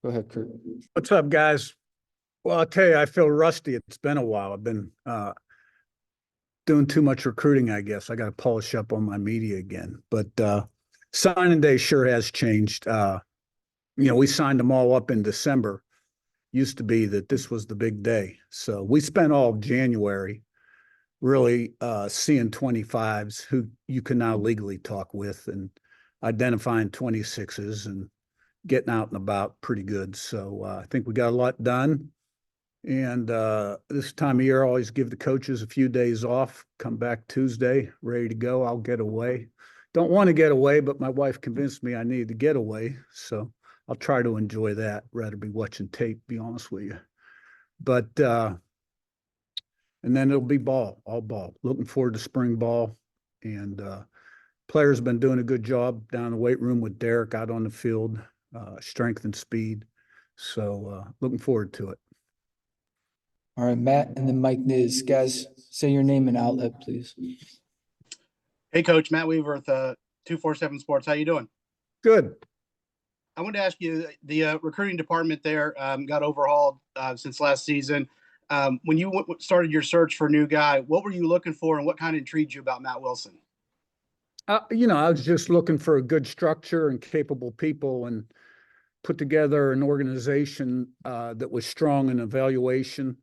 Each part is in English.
Go ahead, Curt. What's up, guys? Well, I'll tell you, I feel rusty. It's been a while. I've been doing too much recruiting, I guess. I got to polish up on my media again. But signing day sure has changed. We signed them all up in December. Used to be that this was the big day. So we spent all of January really seeing 25s who you can now legally talk with and identifying 26s and getting out and about pretty good. So I think we got a lot done. And this time of year, I always give the coaches a few days off, come back Tuesday, ready to go. I'll get away. Don't want to get away, but my wife convinced me I need to get away. So I'll try to enjoy that rather be watching tape, be honest with you. But, and then it'll be all ball. Looking forward to spring ball. And players have been doing a good job down in the weight room with Derek out on the field, strength and speed. So looking forward to it. All right, Matt, and then Mike Niz. Guys, say your name and outlet, please. Hey, Coach. Matt Weaver with 247 Sports. How you doing? Good. I wanted to ask you, the recruiting department there got overhauled since last season. When you started your search for a new guy, what were you looking for and what kind of intrigued you about Matt Wilson? I was just looking for a good structure and capable people and put together an organization that was strong in evaluation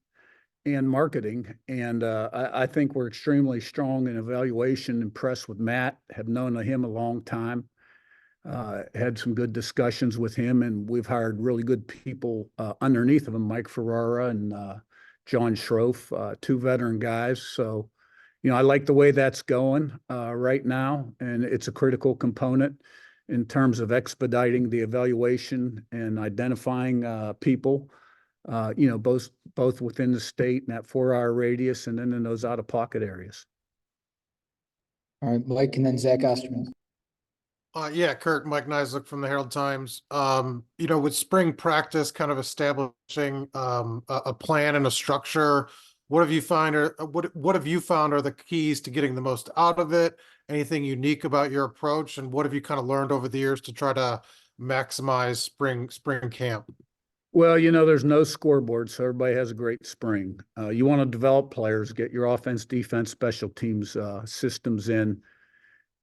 and marketing. And I think we're extremely strong in evaluation, impressed with Matt, have known him a long time, had some good discussions with him, and we've hired really good people underneath of him, Mike Ferrara and John Schroff, two veteran guys. So, I like the way that's going right now, and it's a critical component in terms of expediting the evaluation and identifying people. Both within the state and that 4-hour radius, and then in those out-of-pocket areas. All right, Mike, and then Zach Osterman. Yeah, Curt, Mike Nizick from the Herald Times. With spring practice kind of establishing a plan and a structure, what have you found are the keys to getting the most out of it? Anything unique about your approach, and what have you kind of learned over the years to try to maximize spring camp? Well, there's no scoreboard, so everybody has a great spring. You want to develop players, get your offense, defense, special teams systems in,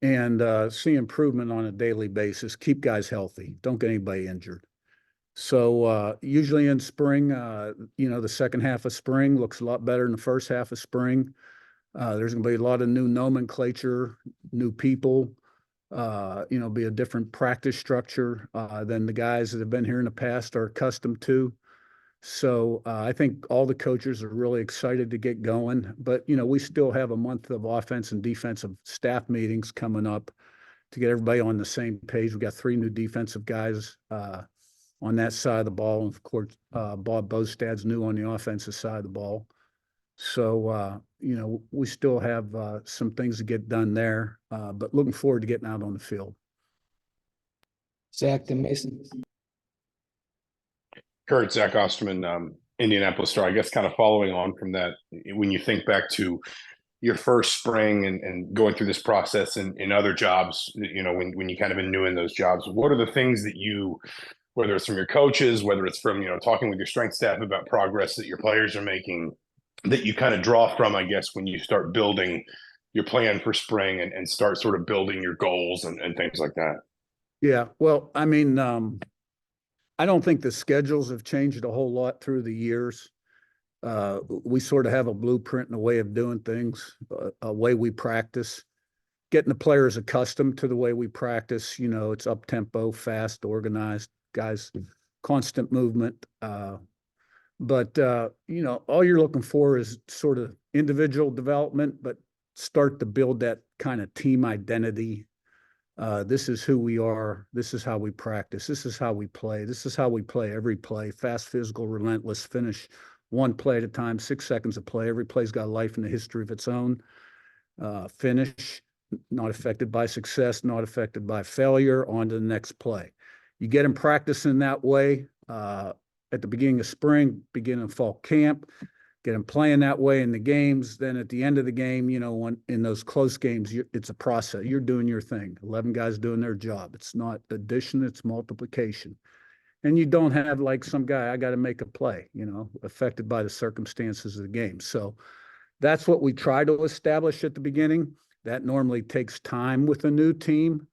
and see improvement on a daily basis. Keep guys healthy. Don't get anybody injured. So usually in spring, the second half of spring looks a lot better than the first half of spring. There's going to be a lot of new nomenclature, new people. Be a different practice structure than the guys that have been here in the past are accustomed to. So I think all the coaches are really excited to get going. But, we still have a month of offense and defensive staff meetings coming up to get everybody on the same page. We got 3 new defensive guys on that side of the ball. And, of course, Bob Bostad's new on the offensive side of the ball. So, we still have some things to get done there, but looking forward to getting out on the field. Zach and Mason. Curt, Zach Osterman, Indianapolis Star. I guess kind of following on from that, when you think back to your first spring and going through this process in other jobs, when you kind of been new in those jobs, what are the things that you, whether it's from your coaches, whether it's from, talking with your strength staff about progress that your players are making, that you kind of draw from, I guess, when you start building your plan for spring and start sort of building your goals and things like that? Yeah, well, I don't think the schedules have changed a whole lot through the years. We sort of have a blueprint and a way of doing things, a way we practice, getting the players accustomed to the way we practice. It's up-tempo, fast, organized, guys, constant movement. But all you're looking for is sort of individual development, but start to build that kind of team identity. This is who we are. This is how we practice. This is how we play. This is how we play every play. Fast, physical, relentless, finish one play at a time, 6 seconds of play. Every play's got a life and a history of its own. Finish, not affected by success, not affected by failure, on to the next play. You get them practicing that way at the beginning of spring, beginning of fall camp, get them playing that way in the games. Then at the end of the game, when in those close games, it's a process. You're doing your thing. 11 guys doing their job. It's not addition, it's multiplication. And you don't have like some guy, I got to make a play, affected by the circumstances of the game. So that's what we try to establish at the beginning. That normally takes time with a new team.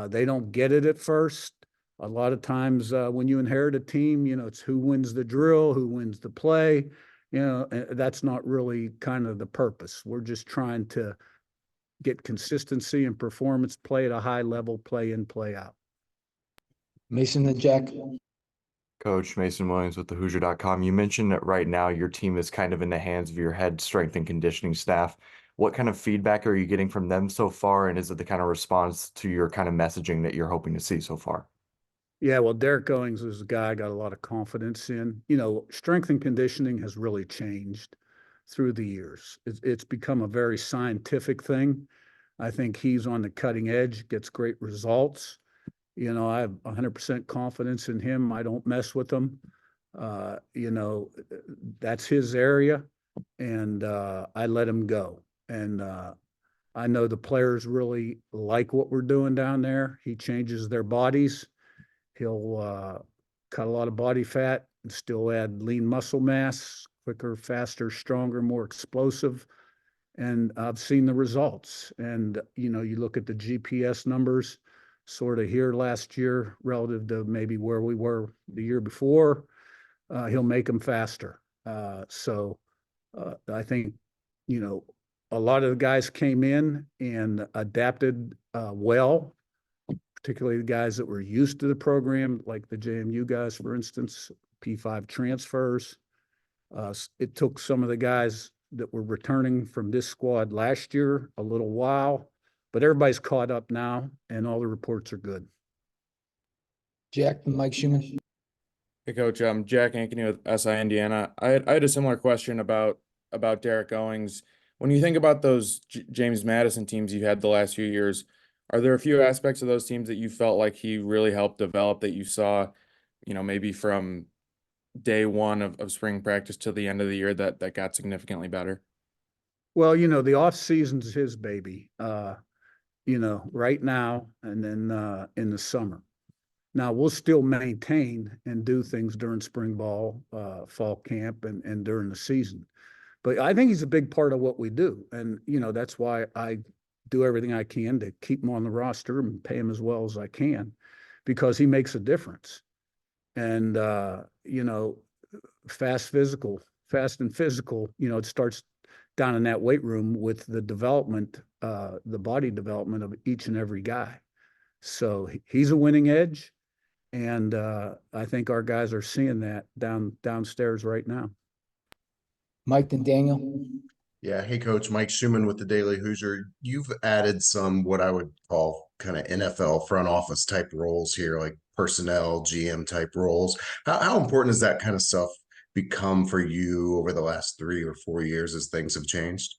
They don't get it at first. A lot of times when you inherit a team, it's who wins the drill, who wins the play. That's not really kind of the purpose. We're just trying to get consistency and performance, play at a high level, play in, play out. Mason and Jack. Coach Mason Williams with the Hoosier.com. You mentioned that right now your team is kind of in the hands of your head strength and conditioning staff. What kind of feedback are you getting from them so far? And is it the kind of response to your kind of messaging that you're hoping to see so far? Yeah, well, Derek Goings is a guy I got a lot of confidence in. Strength and conditioning has really changed through the years. It's become a very scientific thing. I think he's on the cutting edge, gets great results. I have 100% confidence in him. I don't mess with him. That's his area, and I let him go. And I know the players really like what we're doing down there. He changes their bodies. He'll cut a lot of body fat and still add lean muscle mass, quicker, faster, stronger, more explosive. And I've seen the results. And, you look at the GPS numbers sort of here last year relative to maybe where we were the year before. He'll make them faster. So I think, a lot of the guys came in and adapted well, particularly the guys that were used to the program, like the JMU guys, for instance, P5 transfers. It took some of the guys that were returning from this squad last year a little while, but everybody's caught up now, and all the reports are good. Jack and Mike Schumann. Hey, Coach. I'm Jack Ankeny with SI Indiana. I had a similar question about Derek Goings. When you think about those James Madison teams you had the last few years, are there a few aspects of those teams that you felt like he really helped develop that you saw, maybe from day one of spring practice to the end of the year that got significantly better? Well, the off season's his baby, right now and then in the summer. Now we'll still maintain and do things during spring ball, fall camp and during the season. But I think he's a big part of what we do. And, that's why I do everything I can to keep him on the roster and pay him as well as I can, because he makes a difference. And, fast and physical, it starts down in that weight room with the development, the body development of each and every guy. So he's a winning edge. And I think our guys are seeing that downstairs right now. Mike and Daniel. Yeah. Hey, Coach. Mike Schumann with the Daily Hoosier. You've added some what I would call kind of NFL front office type roles here, like personnel, GM type roles. How important has that kind of stuff become for you over the last 3 or 4 years as things have changed?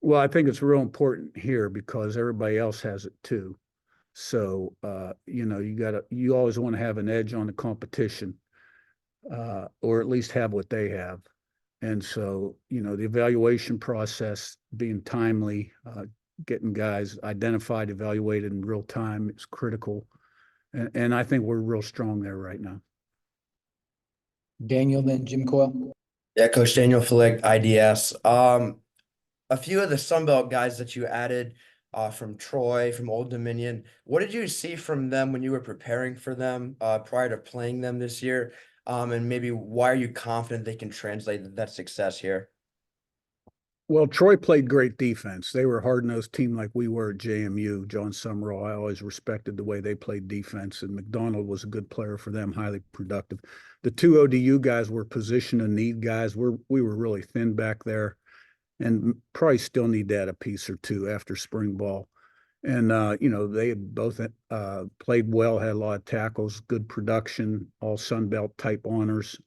Well, I think it's real important here because everybody else has it too. So, you always want to have an edge on the competition, or at least have what they have. And so, the evaluation process being timely, getting guys identified, evaluated in real time is critical. And I think we're real strong there right now. Daniel, then Jim Coyle. Yeah, Coach Daniel Flick, IDS. A few of the Sunbelt guys that you added from Troy, from Old Dominion, what did you see from them when you were preparing for them prior to playing them this year? And maybe why are you confident they can translate that success here? Well, Troy played great defense. They were a hard-nosed team like we were at JMU. John Summerall, I always respected the way they played defense, and McDonald was a good player for them, highly productive. The two ODU guys were position and need guys. We were really thin back there, and probably still need to add a piece or two after spring ball. And, they had both played well, had a lot of tackles, good production, all Sun Belt type honors.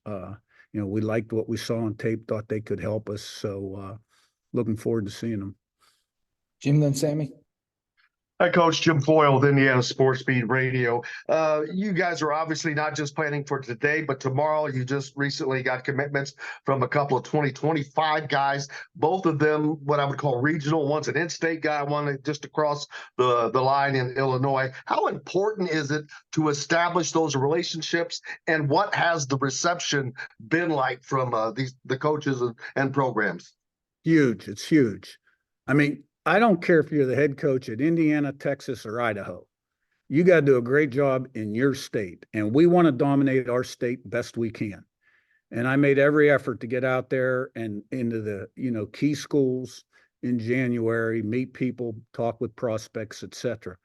We liked what we saw on tape, thought they could help us. So looking forward to seeing them. Jim, then Sammy. Hi, Coach Jim Foyle with Indiana Sports Beat Radio. You guys are obviously not just planning for today, but tomorrow. You just recently got commitments from a couple of 2025 guys, both of them what I would call regional. One's an in-state guy, one just across the line in Illinois. How important is it to establish those relationships, and what has the reception been like from the coaches and programs? Huge. It's huge. I mean, I don't care if you're the head coach at Indiana, Texas, or Idaho. You got to do a great job in your state, and we want to dominate our state best we can. And I made every effort to get out there and into the, key schools in January, meet people, talk with prospects, etc.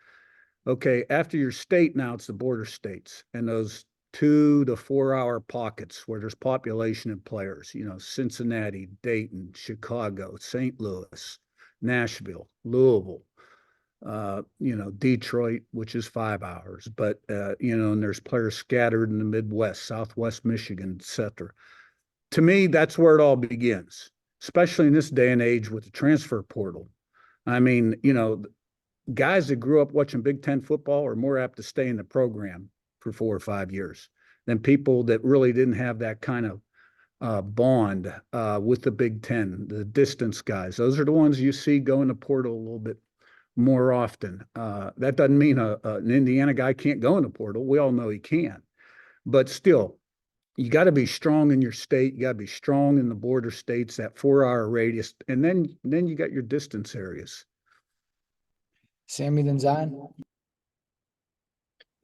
Okay, after your state, now it's the border states and those 2 to 4 hour pockets where there's population and players, Cincinnati, Dayton, Chicago, St. Louis, Nashville, Louisville, Detroit, which is 5 hours, but, and there's players scattered in the Midwest, Southwest Michigan, et cetera. To me, that's where it all begins, especially in this day and age with the transfer portal. I mean, guys that grew up watching Big Ten football are more apt to stay in the program for 4 or 5 years than people that really didn't have that kind of bond with the Big Ten, the distance guys. Those are the ones you see go in the portal a little bit more often. That doesn't mean an Indiana guy can't go in the portal. We all know he can. But still, you got to be strong in your state. You got to be strong in the border states, that 4 hour radius. And then you got your distance areas. Sammy, then Zion.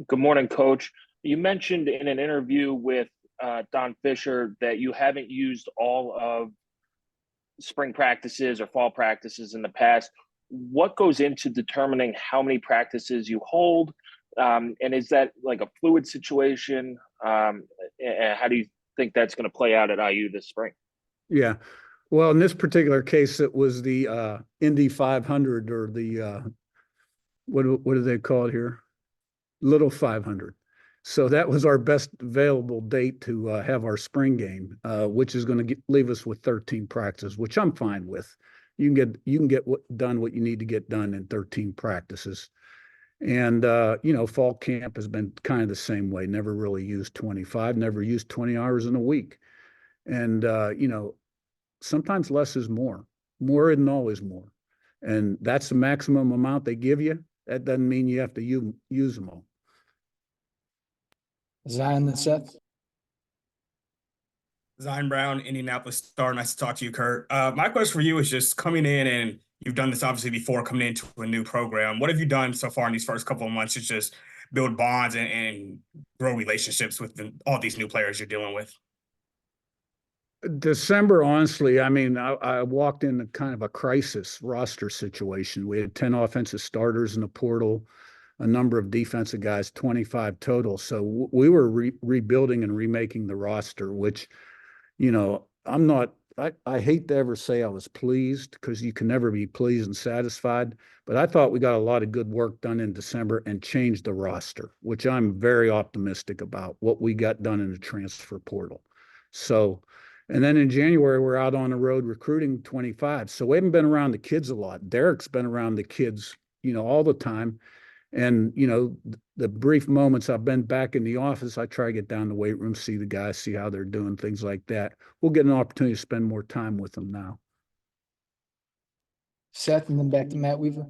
Good morning, Coach. You mentioned in an interview with Don Fisher that you haven't used all of spring practices or fall practices in the past. What goes into determining how many practices you hold? And is that like a fluid situation? And how do you think that's going to play out at IU this spring? Yeah. Well, in this particular case, it was the Indy 500 or the what do they call it here? Little 500. So that was our best available date to have our spring game, which is going to leave us with 13 practices, which I'm fine with. You can get done what you need to get done in 13 practices. And fall camp has been kind of the same way. Never really used 25, never used 20 hours in a week. And sometimes less is more. More isn't always more. And that's the maximum amount they give you. That doesn't mean you have to use them all. Zion, then Seth. Zion Brown, Indianapolis Star. Nice to talk to you, Curt. My question for you is just coming in, and you've done this obviously before coming into a new program. What have you done so far in these first couple of months to just build bonds and grow relationships with all these new players you're dealing with? December, honestly, I mean, I walked into kind of a crisis roster situation. We had 10 offensive starters in the portal, a number of defensive guys, 25 total. So we were rebuilding and remaking the roster, which, I hate to ever say I was pleased because you can never be pleased and satisfied, but I thought we got a lot of good work done in December and changed the roster, which I'm very optimistic about what we got done in the transfer portal. So, and then in January, we're out on the road recruiting 25. So we haven't been around the kids a lot. Derek's been around the kids, all the time. And, the brief moments I've been back in the office, I try to get down to the weight room, see the guys, see how they're doing, things like that. We'll get an opportunity to spend more time with them now. Seth, and then back to Matt Weaver.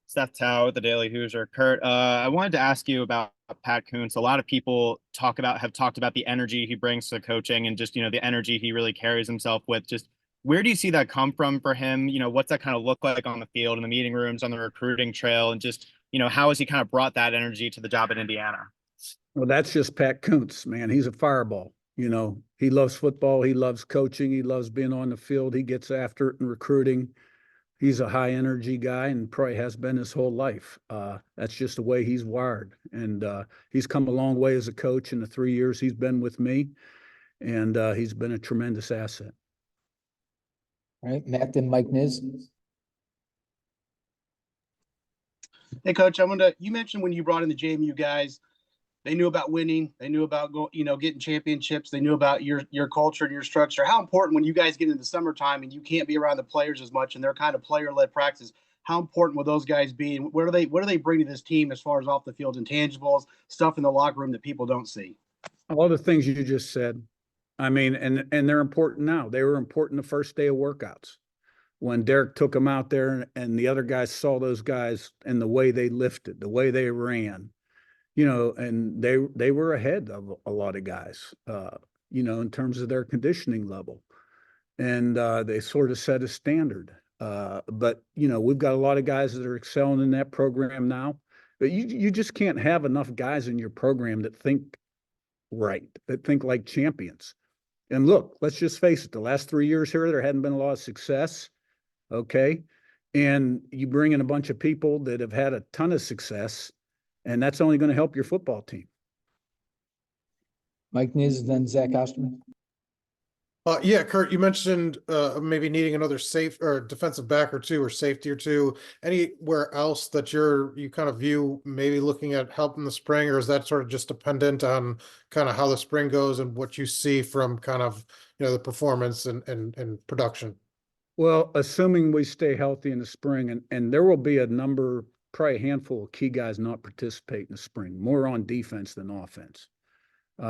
Seth Tao with the Daily Hoosier. Curt, I wanted to ask you about Pat Kuntz. A lot of people have talked about the energy he brings to coaching and just, the energy he really carries himself with. Just where do you see that come from for him? What's that kind of look like on the field, in the meeting rooms, on the recruiting trail, and just, how has he kind of brought that energy to the job at Indiana? Well, that's just Pat Kuntz, man. He's a fireball. He loves football. He loves coaching. He loves being on the field. He gets after it in recruiting. He's a high energy guy and probably has been his whole life. That's just the way he's wired. And he's come a long way as a coach in the 3 years he's been with me. And he's been a tremendous asset. All right, Matt, then Mike Niz. Hey, Coach, you mentioned when you brought in the JMU guys, they knew about winning. They knew about getting championships. They knew about your culture and your structure. How important when you guys get into the summertime and you can't be around the players as much and they're kind of player-led practice, how important will those guys be? And what do they bring to this team as far as off the field intangibles, stuff in the locker room that people don't see? All the things you just said. I mean, and they're important now. They were important the first day of workouts when Derek took them out there and the other guys saw those guys and the way they lifted, the way they ran, and they were ahead of a lot of guys, in terms of their conditioning level. And they sort of set a standard. But we've got a lot of guys that are excelling in that program now. But you just can't have enough guys in your program that think right, that think like champions. And look, let's just face it, the last 3 years here, there hadn't been a lot of success. Okay. And you bring in a bunch of people that have had a ton of success, and that's only going to help your football team. Mike Niz, then Zach Osterman. Yeah, Curt, you mentioned maybe needing another safe or defensive back or two or safety or two. Anywhere else that you kind of view maybe looking at help in the spring, or is that sort of just dependent on kind of how the spring goes and what you see from kind of the performance and production? Well, assuming we stay healthy in the spring, and there will be probably a handful of key guys not participate in the spring, more on defense than offense.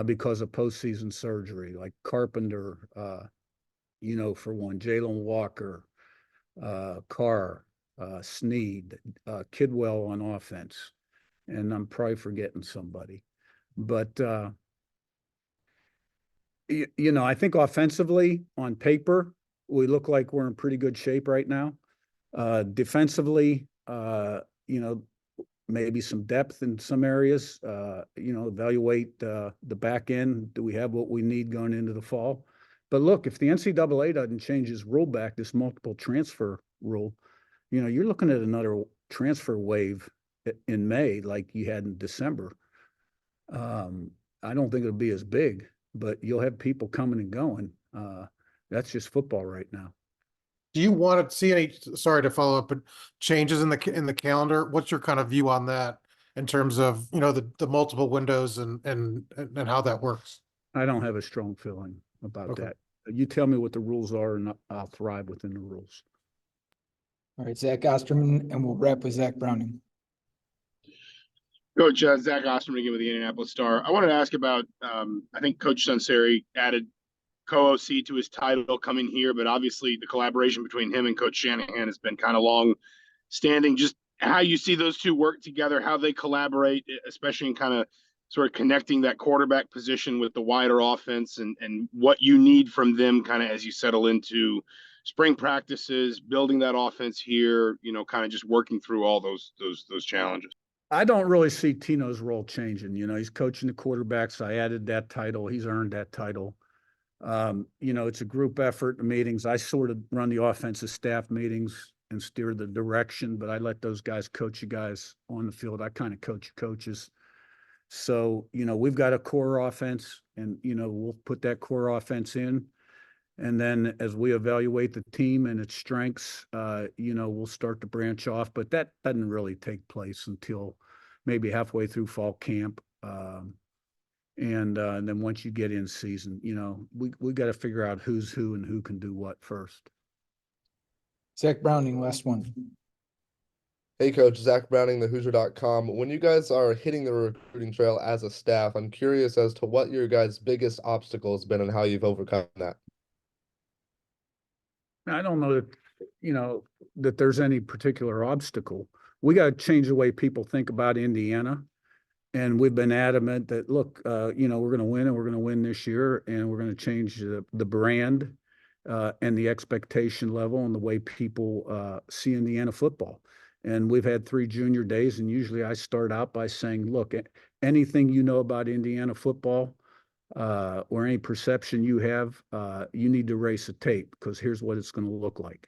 Because of postseason surgery, like Carpenter, for one, Jalen Walker, Carr, Snead, Kidwell on offense, and I'm probably forgetting somebody. But, I think offensively, on paper, we look like we're in pretty good shape right now. Defensively, maybe some depth in some areas, evaluate the back end. Do we have what we need going into the fall? But look, if the NCAA doesn't change this rule back, this multiple transfer rule, you're looking at another transfer wave in May like you had in December. I don't think it'll be as big, but you'll have people coming and going. That's just football right now. Do you want to see any, sorry to follow up, but changes in the calendar? What's your kind of view on that in terms of, the multiple windows and how that works? I don't have a strong feeling about Okay. that. You tell me what the rules are and I'll thrive within the rules. All right, Zach Osterman, and we'll wrap with Zach Browning. Coach, Zach Osterman again with the Indianapolis Star. I wanted to ask about, I think Coach Sunseri added co-OC to his title coming here, but obviously the collaboration between him and Coach Shanahan has been kind of long standing. Just how you see those two work together, how they collaborate, especially in kind of sort of connecting that quarterback position with the wider offense, and what you need from them kind of as you settle into spring practices, building that offense here, kind of just working through all those challenges. I don't really see Tino's role changing. He's coaching the quarterbacks. I added that title. He's earned that title. It's a group effort, the meetings. I sort of run the offensive staff meetings and steer the direction, but I let those guys coach you guys on the field. I kind of coach coaches. So, we've got a core offense and, we'll put that core offense in. And then as we evaluate the team and its strengths, we'll start to branch off, but that doesn't really take place until maybe halfway through fall camp. And then once you get in season, we got to figure out who's who and who can do what first. Zach Browning, last one. Hey, Coach, Zach Browning, thehoosier.com. When you guys are hitting the recruiting trail as a staff, I'm curious as to what your guys' biggest obstacle has been and how you've overcome that. I don't know that, that there's any particular obstacle. We got to change the way people think about Indiana. And we've been adamant that, look, we're going to win and we're going to win this year, and we're going to change the brand and the expectation level and the way people see Indiana football. And we've had 3 junior days, and usually I start out by saying, look, anything you know about Indiana football or any perception you have, you need to erase the tape, because here's what it's going to look like.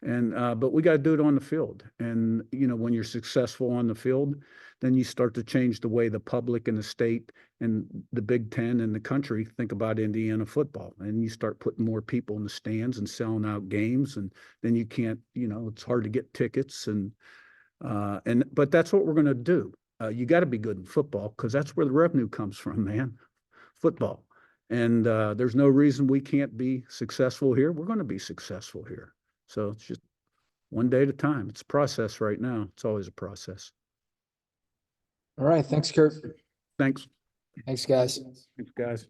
And but we got to do it on the field. And, when you're successful on the field, then you start to change the way the public and the state and the Big Ten and the country think about Indiana football. And you start putting more people in the stands and selling out games. And then you can't, it's hard to get tickets. But that's what we're going to do. You got to be good in football, because that's where the revenue comes from, man. Football. And there's no reason we can't be successful here. We're going to be successful here. So it's just one day at a time. It's a process right now. It's always a process. All right, thanks, Curt. Thanks. Thanks, guys. Thanks, guys.